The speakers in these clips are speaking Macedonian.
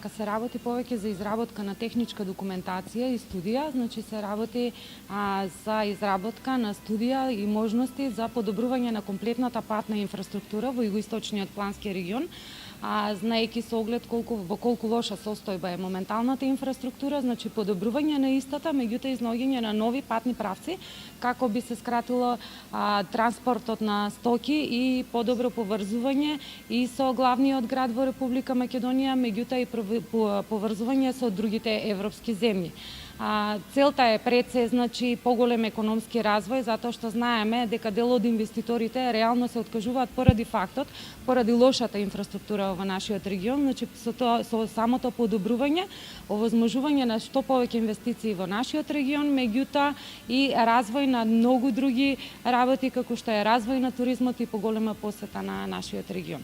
Се работи повеќе за изработка на техничка документација и студија, значи се работи за изработка на студија и можности за подобрување на комплетната патна инфраструктура во југоисточниот плански регион, знаејќи со оглед во колку лоша состојба е моменталната инфраструктура, значи подобрување на истата, меѓутоа изнаоѓање на нови патни правци, како би се скратило транспортот на стоки и подобро поврзување и со главниот град во Република Македонија, меѓутоа и поврзување со другите европски земји. Целта е пред се, значи, поголем економски развој, затоа што знаеме дека дел од инвеститорите реално се откажуваат поради фактот, поради лошата инфраструктура во нашиот регион, значи со самото подобрување, овозможување на што повеќе инвестиции во нашиот регион, меѓутоа и развој на многу други работи, како што е развој на туризмот и поголема посета на нашиот регион.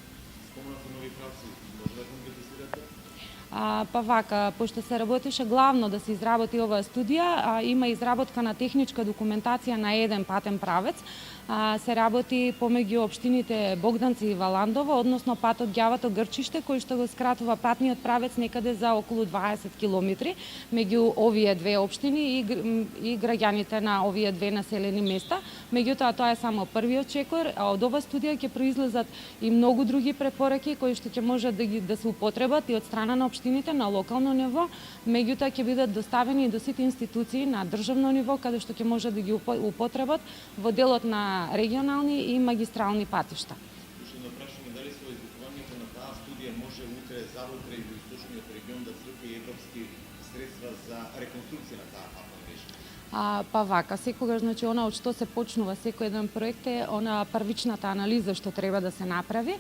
Па вака, пошто се работеше главно да се изработи оваа студија, има изработка на техничка документација на еден патен правец, се работи помеѓу општините Богданци и Валандово, односно патот Ѓавато-Грчиште, кој што го скратува патниот правец некаде за околу 20 километри меѓу овие две општини и граѓаните на овие две населени места. Меѓутоа, тоа е само првиот чекор, а од оваа студија ќе произлезат и многу други препораки кои што ќе можат да се употребат и од страна на општините на локално ниво, меѓутоа ќе бидат доставени до сите институции на државно ниво, каде што ќе можат да ги употребат во делот на регионални и магистрални патишта. Уште едно прашање, дали со извикувањето на таа студија може утре завутре и во источниот регион да црпи европски средства за реконструкција на таа патна мрежа? Па вака, секогаш, значи, она од што се почнува секој еден проект е она првичната анализа што треба да се направи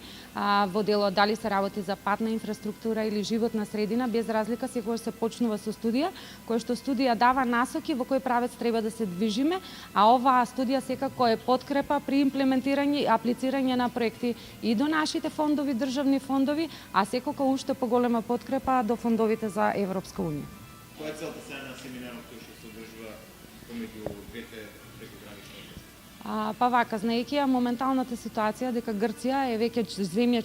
во делот дали се работи за патна инфраструктура или животна средина, без разлика секогаш се почнува со студија, која што студија дава насоки во кој правец треба да се движиме, а оваа студија секако е подкрепа при имплементирање и аплицирање на проекти и до нашите фондови, државни фондови, а секако уште поголема подкрепа до фондовите за Европска унија. Која е целта сега на семинарот кој што се одржува помеѓу двете прекогранични области? Па вака, знаејќи ја моменталната ситуација дека Грција е веќе земја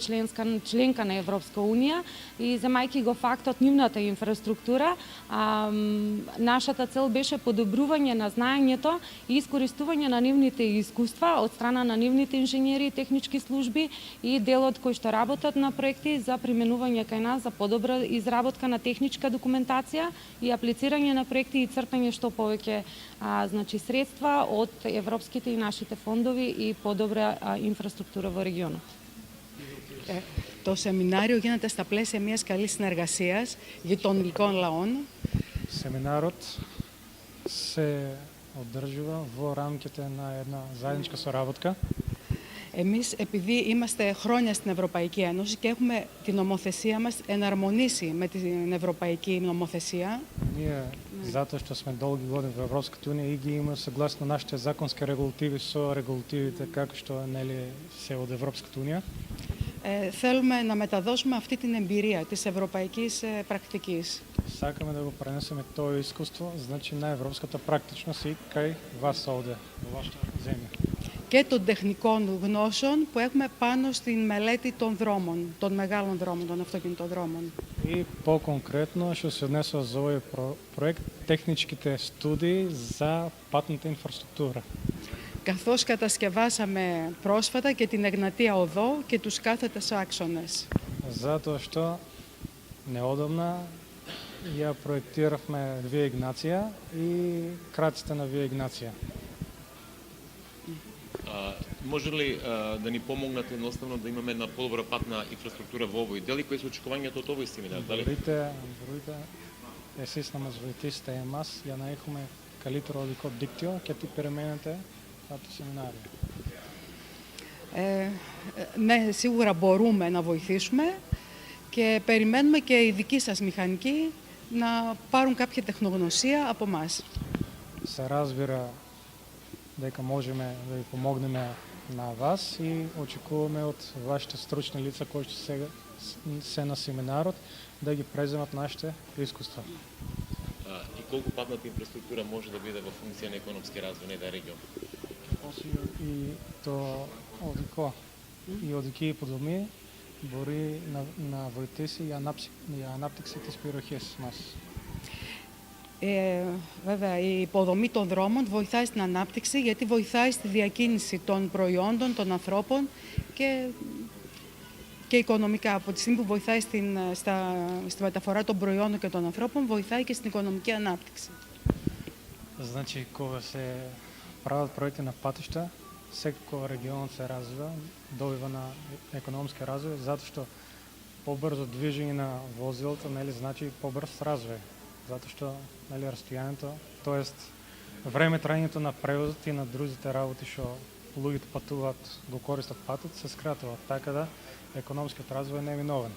членка на Европска унија и земајќи го фактот нивната инфраструктура, нашата цел беше подобрување на знаењето и искористување на нивните искуства од страна на нивните инженери и технички служби и делот кои што работат на проекти за применување кај нас за подобра изработка на техничка документација и аплицирање на проекти и цртање што повеќе значи средства од европските и нашите фондови и подобра инфраструктура во регионот. Το σεμινάριο γίνεται στα πλαίσια μιας καλής συνεργασίας γειτονικών λαών. Семинарот се одржува во рамките на една заедничка соработка. Εμείς, επειδή είμαστε χρόνια στην Ευρωπαϊκή Ένωση και έχουμε την νομοθεσία μας εναρμονίσει με την Ευρωπαϊκή νομοθεσία. Ние, затоа што сме долги години во Европската унија и ги имаме согласно нашите законски регулативи со регулативите како што нели се од Европската унија. Θέλουμε να μεταδώσουμε αυτή την εμπειρία της ευρωπαϊκής πρακτικής. Сакаме да го пренесеме тоа искуство, значи на европската практичност и кај вас овде, во вашата земја. Και των τεχνικών γνώσεων που έχουμε πάνω στην μελέτη των δρόμων, των μεγάλων δρόμων, των αυτοκινητοδρόμων. И по-конкретно што се однесува за овој проект техничките студии за патната инфраструктура. Καθώς κατασκευάσαμε πρόσφατα και την Εγνατία Οδό και τους κάθετες άξονες. Затоа што неодамна ја проектиравме Вија Игнација и краците на Вија Игнација. Може ли да ни помогнате едноставно да имаме една подобра патна инфраструктура во овој дел и кои се очекувањата од овој семинар? Добрите, esistamaz vai testējumas, ja neέχουμε καλύτερο υλικό δίκτυο και τι περιμένετε από το σεμινάριο. Ναι, σίγουρα μπορούμε να βοηθήσουμε και περιμένουμε και οι δικοί σας μηχανικοί να πάρουν κάποια τεχνογνωσία από εμάς. Се разбира дека можеме да ви помогнеме на вас и очекуваме од вашите стручни лица кои што се на семинарот да ги преземат нашите искуства. И колку патната инфраструктура може да биде во функција на економски развој на еден регион? И то одико и одики подоми μπορεί να βοηθήσει η ανάπτυξη της περιοχής μας. Βέβαια, η υποδομή των δρόμων βοηθάει στην ανάπτυξη γιατί βοηθάει στη διακίνηση των προϊόντων, των ανθρώπων και οικονομικά. Από τη στιγμή που βοηθάει στη μεταφορά των προϊόντων και των ανθρώπων, βοηθάει και στην οικονομική ανάπτυξη. Значи, кога се правят проекти на пътища, секој регион се развива, добива на економски развој, затоа што по-бързо движење на возилата, нели, значи по-бърз развој. Затоа што, нели, разстојанието, тоест време трајањето на превозот и на другите работи што луѓето патуваат, го користат патот, се скратува, така да економскиот развој е неминовен.